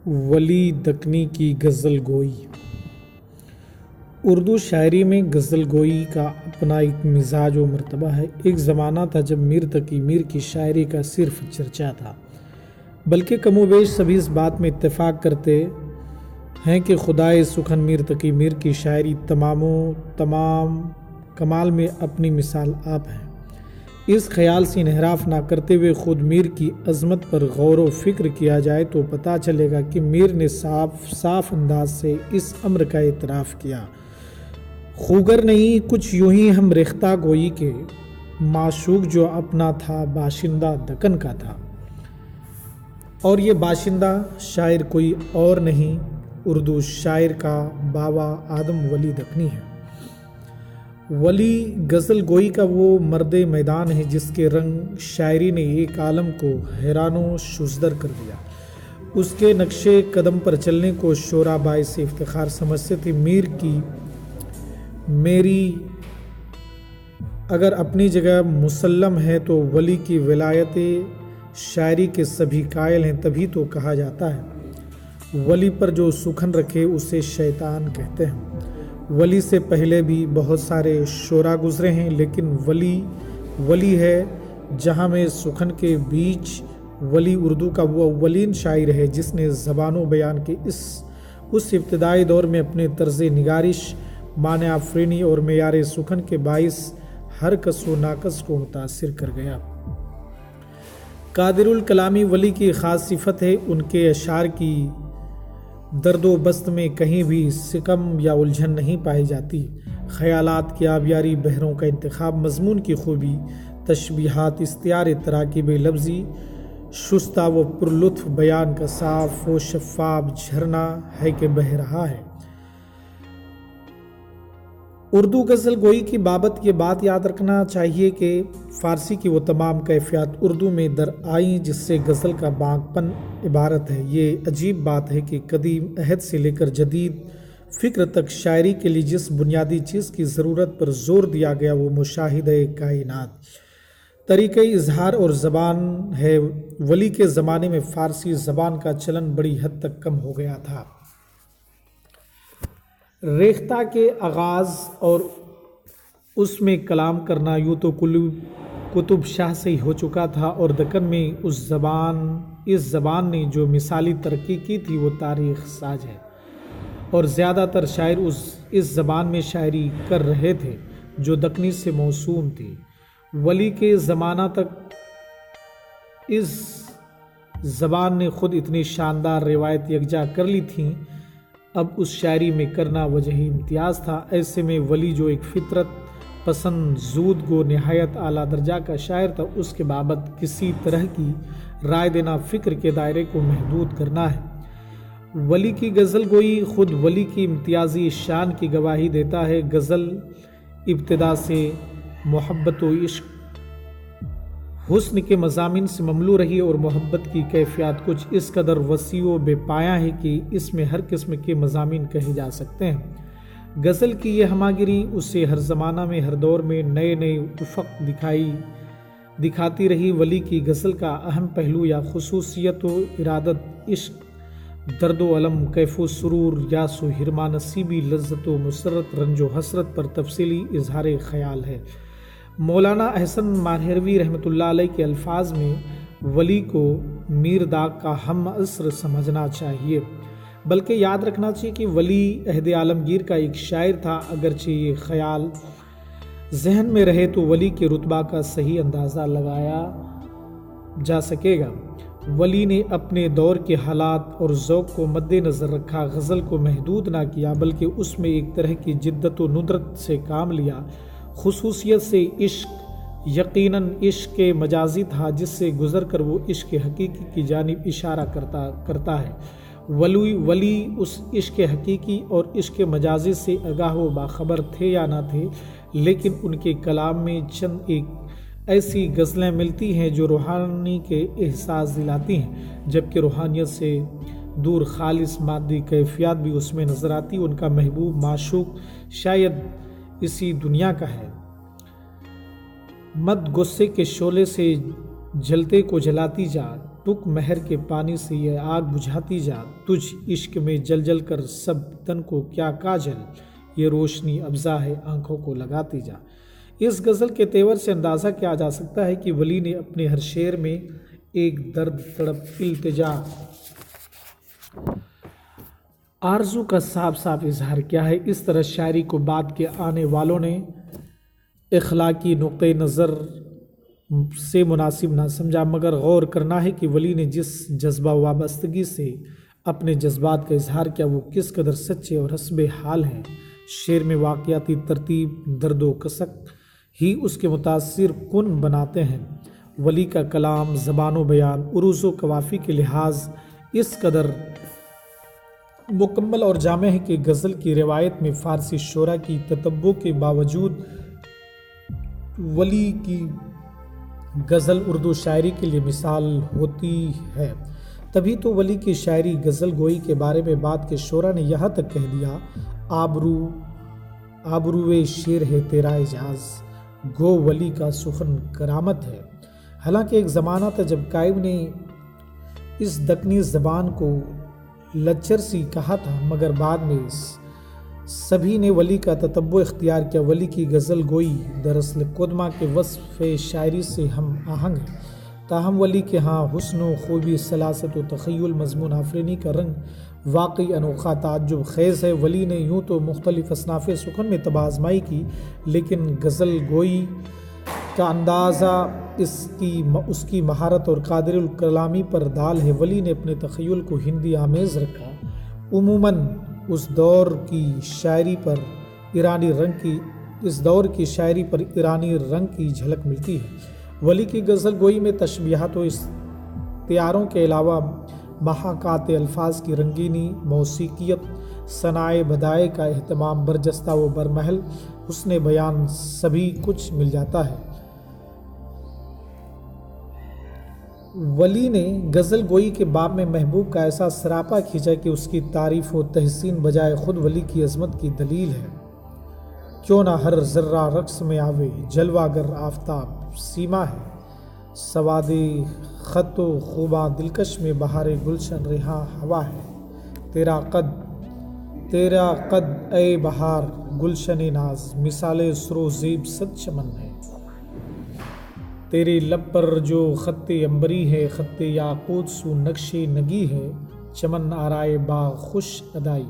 ولی دکنی کی غزل گوئی۔ اردو شاعری میں غزل گوئی کا اپنا ایک مزاج و مرتبہ ہے۔ ایک زمانہ تھا جب میر تقی میر کی شاعری کا صرف چرچا تھا، بلکہ کم و بیش سبھی اس بات میں اتفاق کرتے ہیں کہ خدائے سخن میر تقی میر کی شاعری تمام کمال میں اپنی مثال آپ ہے۔ اس خیال سے انحراف نہ کرتے ہوئے خود میر کی عظمت پر غور و فکر کیا جائے تو پتہ چلے گا کہ میر نے صاف انداز سے اس امر کا اعتراف کیا۔ خوگر نہیں کچھ یوں ہی ہم ریختہ گوئی کے معشوق جو اپنا تھا باشندہ دکن کا تھا، اور یہ باشندہ شاعر کوئی اور نہیں اردو شاعر کا بابا آدم ولی دکنی ہے۔ ولی غزل گوئی کا وہ مرد میدان ہے جس کے رنگ شاعری نے ایک عالم کو حیران و شزدر کر دیا۔ اس کے نقش قدم پر چلنے کو شعراء باعث افتخار سمجھتے تھے۔ میری اگر اپنی جگہ مسلم ہے تو ولی کی ولایت شاعری کے سبھی قائل ہیں، تبھی تو کہا جاتا ہے ولی پر جو سخن رکھے اسے شیطان کہتے ہیں۔ ولی سے پہلے بھی بہت سارے شعراء گزرے ہیں، لیکن ولی ہے جہاں میں سخن کے بیچ ولی اردو کا وہ اولین شاعر ہے جس نے زبان و بیان کے اس ابتدائی دور میں اپنے طرز نگارش، معنی آفرینی اور معیار سخن کے باعث ہر کس و ناکس کو متاثر کر گیا۔ قادر الکلامی ولی کی خاص صفت ہے۔ ان کے اشعار کی درد و بست میں کہیں بھی سقم یا الجھن نہیں پائی جاتی۔ خیالات کی آبیاری، بحروں کا انتخاب، مضمون کی خوبی، تشبیہات، استعار تراکیب لفظی، شستہ و پرلطف بیان کا صاف و شفاف جھرنا ہے کہ بہہ رہا ہے۔ اردو غزل گوئی کی بابت یہ بات یاد رکھنا چاہیے کہ فارسی کی وہ تمام کیفیات اردو میں در آئیں جس سے غزل کا بانک پن عبارت ہے۔ یہ عجیب بات ہے کہ قدیم عہد سے لے کر جدید فکر تک شاعری کے لیے جس بنیادی چیز کی ضرورت پر زور دیا گیا وہ مشاہدہ کائنات، طریقہ اظہار اور زبان ہے۔ ولی کے زمانے میں فارسی زبان کا چلن بڑی حد تک کم ہو گیا تھا۔ ریختہ کے آغاز اور اس میں کلام کرنا یوں تو قطب شاہ سے ہی ہو چکا تھا، اور دکن میں اس زبان نے جو مثالی ترقی کی تھی وہ تاریخ ساز ہے، اور زیادہ تر شاعر اس زبان میں شاعری کر رہے تھے جو دکنی سے موسوم تھی۔ ولی کے زمانہ تک اس زبان نے خود اتنی شاندار روایت یکجا کر لی تھیں، اب اس شاعری میں کرنا وجہ امتیاز تھا۔ ایسے میں ولی جو ایک فطرت پسند زود گو نہایت اعلیٰ درجہ کا شاعر تھا، اس کے بابت کسی طرح کی رائے دینا فکر کے دائرے کو محدود کرنا ہے۔ ولی کی غزل گوئی خود ولی کی امتیازی شان کی گواہی دیتا ہے۔ غزل ابتدا سے محبت و عشق، حسن کے مضامین سے مملو رہی، اور محبت کی کیفیات کچھ اس قدر وسیع و بے پایہ ہے کہ اس میں ہر قسم کے مضامین کہے جا سکتے ہیں۔ غزل کی یہ ہماگیری اسے ہر زمانہ میں ہر دور میں نئے افق دکھاتی رہی۔ ولی کی غزل کا اہم پہلو یا خصوصیت و ارادت عشق، درد و علم، کیف و سرور، یاس و حرما، نصیبی، لذت و مسرت، رنج و حسرت پر تفصیلی اظہار خیال ہے۔ مولانا احسن ماہروی رحمۃ اللہ علیہ کے الفاظ میں ولی کو میر داغ کا ہم عصر سمجھنا چاہیے، بلکہ یاد رکھنا چاہیے کہ ولی عہد عالمگیر کا ایک شاعر تھا۔ اگرچہ یہ خیال ذہن میں رہے تو ولی کے رتبہ کا صحیح اندازہ لگایا جا سکے گا۔ ولی نے اپنے دور کے حالات اور ذوق کو مد نظر رکھا، غزل کو محدود نہ کیا بلکہ اس میں ایک طرح کی جدت و ندرت سے کام لیا۔ خصوصیت سے عشق یقیناً عشق مجازی تھا جس سے گزر کر وہ عشق حقیقی کی جانب اشارہ کرتا ہے۔ ولی اس عشق حقیقی اور عشق مجازی سے آگاہ و باخبر تھے یا نہ تھے، لیکن ان کے کلام میں چند ایک ایسی غزلیں ملتی ہیں جو روحانی کے احساس دلاتی ہیں، جبکہ روحانیت سے دور خالص مادی کیفیات بھی اس میں نظر آتی۔ ان کا محبوب معشوق شاید اسی دنیا کا ہے۔ مت غصے کے شعلے سے جلتے کو جلاتی جا، ٹک مہر کے پانی سے یہ آگ بجھاتی جا، تجھ عشق میں جل جل کر سب تن کو کیا کاجل، یہ روشنی افزا ہے آنکھوں کو لگاتی جا۔ اس غزل کے تیور سے اندازہ کیا جا سکتا ہے کہ ولی نے اپنے ہر شعر میں ایک درد، تڑپ، التجا، آرزو کا صاف صاف اظہار کیا ہے۔ اس طرح شاعری کو بعد کے آنے والوں نے اخلاقی نقطۂ نظر سے مناسب نہ سمجھا، مگر غور کرنا ہے کہ ولی نے جس جذبہ وابستگی سے اپنے جذبات کا اظہار کیا وہ کس قدر سچے اور حسب حال ہیں۔ شعر میں واقعاتی ترتیب، درد و کسک ہی اس کے متاثر کن بناتے ہیں۔ ولی کا کلام، زبان و بیان، عروض و قوافی کے لحاظ اس قدر مکمل اور جامع ہے کہ غزل کی روایت میں فارسی شعراء کی تتبع کے باوجود ولی کی غزل اردو شاعری کے لیے مثال ہوتی ہے۔ تبھی تو ولی کی شاعری غزل گوئی کے بارے میں بعد کے شعراء نے یہاں تک کہہ دیا، آبروئے شعر ہے تیرا اعجاز، گو ولی کا سخن کرامت ہے۔ حالانکہ ایک زمانہ تھا جب قائم نے اس دکنی زبان کو لچر سی کہا تھا، مگر بعد میں سبھی نے ولی کا تتبع اختیار کیا۔ ولی کی غزل گوئی دراصل قدمہ کے وصف شاعری سے ہم آہنگ ہے، تاہم ولی کے ہاں حسن و خوبی، سلاست و تخیل، مضمون آفرینی کا رنگ واقعی انوکھا، تعجب خیز ہے۔ ولی نے یوں تو مختلف اصناف سخن میں طب آزمائی کی، لیکن غزل گوئی کا اندازہ اس کی مہارت اور قادر الکلامی پر دال ہے۔ ولی نے اپنے تخیل کو ہندی آمیز رکھا۔ عموماً اس دور کی شاعری پر ایرانی رنگ کی جھلک ملتی ہے۔ ولی کی غزل گوئی میں تشبیہات و استعاروں کے علاوہ محاکات الفاظ کی رنگینی، موسیقیت، صنائع بدائع کا اہتمام، برجستہ و برمحل حسن بیان، سبھی کچھ مل جاتا ہے۔ ولی نے غزل گوئی کے باب میں محبوب کا ایسا سراپا کھینچا کہ اس کی تعریف و تحسین بجائے خود ولی کی عظمت کی دلیل ہے۔ کیوں نہ ہر ذرہ رقص میں آوے، جلوہ گر آفتاب سیما ہے، سواد خط و خوباں دلکش میں بہار گلشن رہاں ہوا ہے، تیرا قد اے بہار گلشن ناز، مثال سر و زیب صد چمن ہے، تیرے لب پر جو خط عنبری ہے، خط یاقوت سو نقش نگی ہے، چمن آرائے باغ خوش ادائی،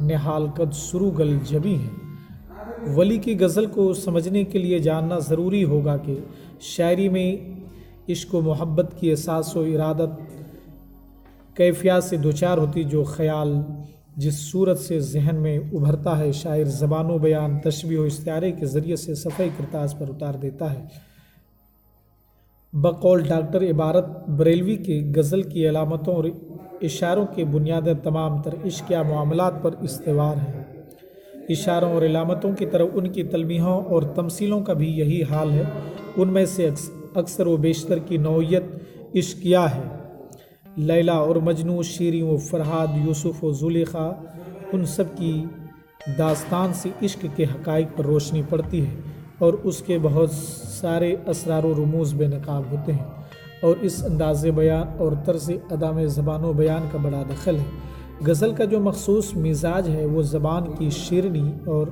نہال قد سروگل جبی ہے۔ ولی کی غزل کو سمجھنے کے لیے جاننا ضروری ہوگا کہ شاعری میں عشق و محبت کی احساس و ارادت کیفیات سے دوچار ہوتی، جو خیال جس صورت سے ذہن میں ابھرتا ہے شاعر زبان و بیان، تشبیہ و استعارے کے ذریعے سے صفحہ کرتاس پر اتار دیتا ہے۔ بقول ڈاکٹر عبارت بریلوی کے غزل کی علامتوں اور اشاروں کے بنیادیں تمام تر عشق یا معاملات پر استوار ہیں۔ اشاروں اور علامتوں کی طرح ان کی تلمیحوں اور تمثیلوں کا بھی یہی حال ہے۔ ان میں سے اکثر و بیشتر کی نوعیت عشقیہ ہے۔ لیلی اور مجنوں، شیریں و فرہاد، یوسف و زلیخا، ان سب کی داستان سے عشق کے حقائق پر روشنی پڑتی ہے اور اس کے بہت سارے اسرار و رموز بے نقاب ہوتے ہیں، اور اس انداز بیان اور طرز ادا میں زبان و بیان کا بڑا دخل ہے۔ غزل کا جو مخصوص مزاج ہے وہ زبان کی شیرینی اور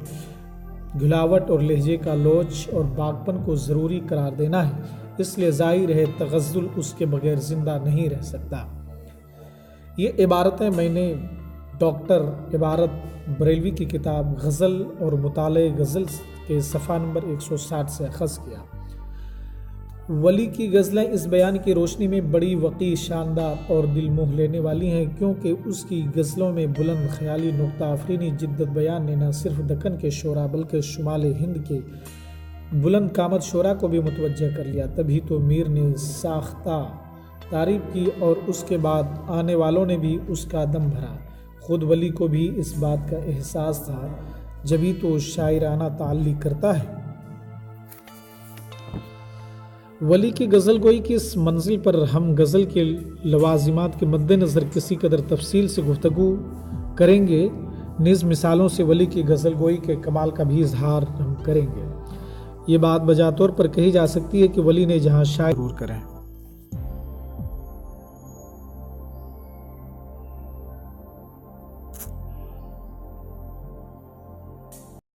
گھلاوٹ اور لہجے کا لوچ اور باغپن کو ضروری قرار دینا ہے، اس لیے ظاہر ہے تغزل اس کے بغیر زندہ نہیں رہ سکتا۔ یہ عبارتیں میں نے ڈاکٹر عبارت بریلوی کی کتاب غزل اور مطالعہ غزل کے صفحہ نمبر 160 سے اخذ کیا۔ ولی کی غزلیں اس بیان کی روشنی میں بڑی وقیح، شاندار اور دل موہ لینے والی ہیں، کیونکہ اس کی غزلوں میں بلند خیالی، نکتہ آفرینی جدت بیان نے نہ صرف دکن کے شعراء بلکہ شمال ہند کے بلند قامت شعراء کو بھی متوجہ کر لیا۔ تبھی تو میر نے ساختہ تعریف کی اور اس کے بعد آنے والوں نے بھی اس کا دم بھرا۔ خود ولی کو بھی اس بات کا احساس تھا، جبھی تو شاعرانہ تعلیق کرتا ہے۔ ولی کی غزل گوئی کی اس منزل پر ہم غزل کے لوازمات کے مد نظر کسی قدر تفصیل سے گفتگو کریں گے، نیز مثالوں سے ولی کی غزل گوئی کے کمال کا بھی اظہار ہم کریں گے۔ یہ بات بجا طور پر کہی جا سکتی ہے کہ ولی نے جہاں شاعر ضرور کریں۔